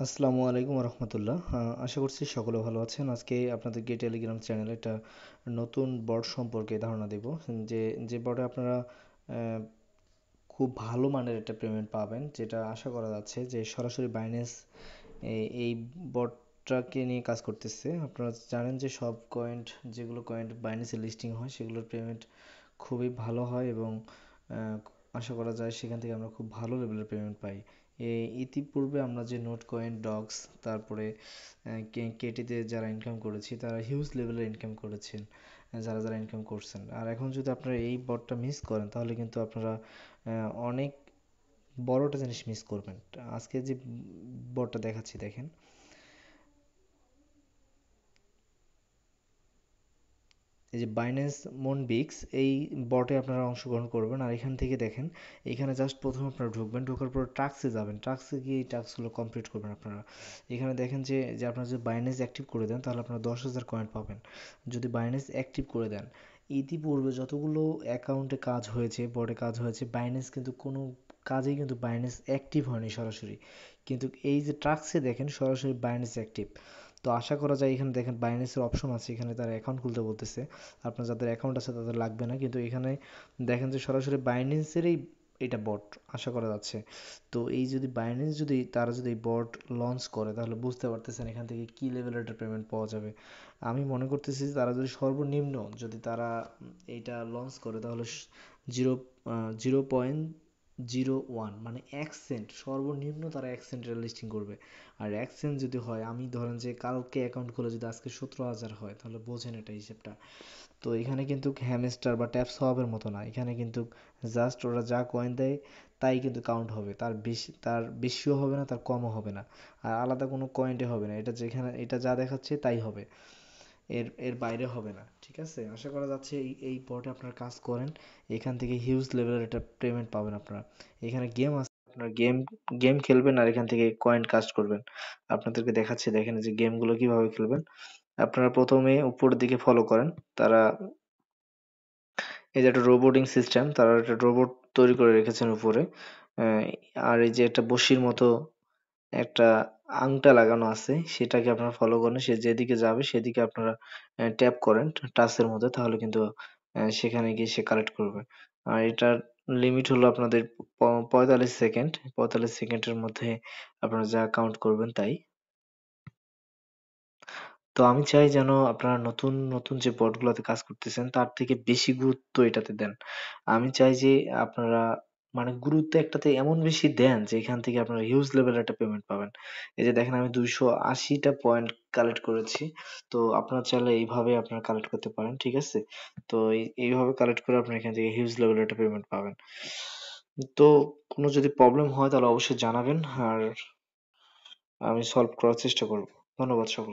আসসালামু আলাইকুম রহমতুল্লাহ। আশা করছি সকলে ভালো আছেন। আজকে আপনাদেরকে টেলিগ্রাম চ্যানেলে একটা নতুন বট সম্পর্কে ধারণা দেব। যে যে বটে আপনারা খুব ভালো মানের একটা পেমেন্ট পাবেন, যেটা আশা করা যাচ্ছে যে সরাসরি বাইন্যান্স এই বটটাকে নিয়ে কাজ করতেছে। আপনারা জানেন যে সব কয়েন, যেগুলো কয়েন বাইন্যান্সে লিস্টিং হয় সেগুলোর পেমেন্ট খুবই ভালো হয় এবং আশা করা যায় সেখান থেকে আমরা খুব ভালো লেভেলের পেমেন্ট পাই। ইতিপূর্বে আমরা যে নোট কয়েন, ডক্স, তারপরে কেটিতে যারা ইনকাম করেছি তারা হিউজ লেভেলের ইনকাম করেছেন, যারা যারা ইনকাম করছেন। আর এখন যদি আপনারা এই বটটা মিস করেন তাহলে কিন্তু আপনারা অনেক বড় একটা জিনিস মিস করবেন। আজকে যে বটটা দেখাচ্ছি দেখেন, এই যে বাইন্যান্স মনবিক্স, এই বটে আপনারা অংশগ্রহণ করবেন। আর এখান থেকে দেখেন, এখানে জাস্ট প্রথমে আপনারা ঢুকবেন, ঢোকার পর টাস্কে যাবেন, টাস্কে গিয়ে এই টাস্কগুলো কমপ্লিট করবেন আপনারা। এখানে দেখেন যে যে আপনারা যদি বাইন্যান্স অ্যাক্টিভ করে দেন তাহলে আপনারা 10,000 কয়েন পাবেন যদি বাইন্যান্স অ্যাক্টিভ করে দেন। ইতিপূর্বে যতগুলো অ্যাকাউন্টে কাজ হয়েছে, বটে কাজ হয়েছে, বাইন্যান্স কিন্তু কোনো কাজেই কিন্তু বাইন্যান্স অ্যাক্টিভ হয়নি সরাসরি, কিন্তু এই যে ট্রাক্সে দেখেন সরাসরি বাইন্যান্স অ্যাক্টিভ। তো আশা করা যায়, এখানে দেখেন বাইন্যান্সের অপশন আছে, এখানে তারা অ্যাকাউন্ট খুলতে বলতেছে। আপনার যাদের অ্যাকাউন্ট আছে তাদের লাগবে না, কিন্তু এখানে দেখেন যে সরাসরি বাইন্যান্সেরই এটা বট আশা করা যাচ্ছে। তো এই যদি বাইন্যান্স যদি তারা যদি এই বট লঞ্চ করে তাহলে বুঝতে পারতেছেন এখান থেকে কী লেভেলের একটা পেমেন্ট পাওয়া যাবে। আমি মনে করতেছি যে তারা যদি সর্বনিম্ন যদি তারা এইটা লঞ্চ করে তাহলে জিরো 0.01 মানে 1 সেন্ট, সর্বনিম্ন তারা 1 সেন্টের লিস্টিং করবে। আর 1 সেন্ট যদি হয়, আমি ধরেন যে কালকে অ্যাকাউন্ট খুলে যদি আজকে 17,000 হয় তাহলে বোঝেন এটা হিসেবটা। তো এখানে কিন্তু হ্যামস্টার বা ট্যাপ সওয়াবের মতো না, এখানে কিন্তু জাস্ট ওরা যা কয়েন দেয় তাই কিন্তু কাউন্ট হবে, তার বেশিও হবে না, তার কমও হবে না। আর আলাদা কোনো কয়েন্টে হবে না, এটা যেখানে এটা যা দেখাচ্ছে তাই হবে, এর এর বাইরে হবে না। ঠিক আছে, আশা করা যাচ্ছে এই পটে আপনারা কাজ করেন, এখান থেকে হিউজ লেভেলের একটা পেমেন্ট পাবেন আপনারা। এখানে গেম আছে, আপনারা গেম গেম খেলবেন আর এখান থেকে কয়েন কাস্ট করবেন। আপনাদেরকে দেখাচ্ছি, দেখেন যে গেমগুলো কিভাবে খেলবেন। আপনারা প্রথমে উপরের দিকে ফলো করেন। তারা এই যে একটা রোবোটিং সিস্টেম, তারা একটা রোবট তৈরি করে রেখেছেন উপরে। আহ, আর এই যে একটা বড়শির মতো একটা আংটা লাগানো আছে, সেটাকে আপনারা ফলো করেন। সে যেদিকে যাবে সেদিকে আপনারা ট্যাপ করেন টাচের মধ্যে, তাহলে কিন্তু সেখানে গিয়ে সে কালেক্ট করবে। আর এটার লিমিট হলো আপনাদের 45 সেকেন্ড। 45 সেকেন্ডের মধ্যে আপনারা যা কাউন্ট করবেন তাই। তো আমি চাই যেন আপনারা নতুন নতুন যে বটগুলাতে কাজ করতেছেন তার থেকে বেশি গুরুত্ব এটাতে দেন। আমি চাই যে আপনারা মানে গুরুত্ব একটাতে এমন বেশি দেন যে এখান থেকে আপনারা হিউজ লেভেলের একটা পেমেন্ট পাবেন। এই যে দেখেন আমি 280টা পয়েন্ট কালেক্ট করেছি। তো আপনারা চাইলে এইভাবে আপনারা কালেক্ট করতে পারেন, ঠিক আছে? তো এইভাবে কালেক্ট করে আপনারা এখান থেকে হিউজ লেভেলের একটা পেমেন্ট পাবেন। তো কোনো যদি প্রবলেম হয় তাহলে অবশ্যই জানাবেন, আর আমি সলভ করার চেষ্টা করব। ধন্যবাদ সকলকে।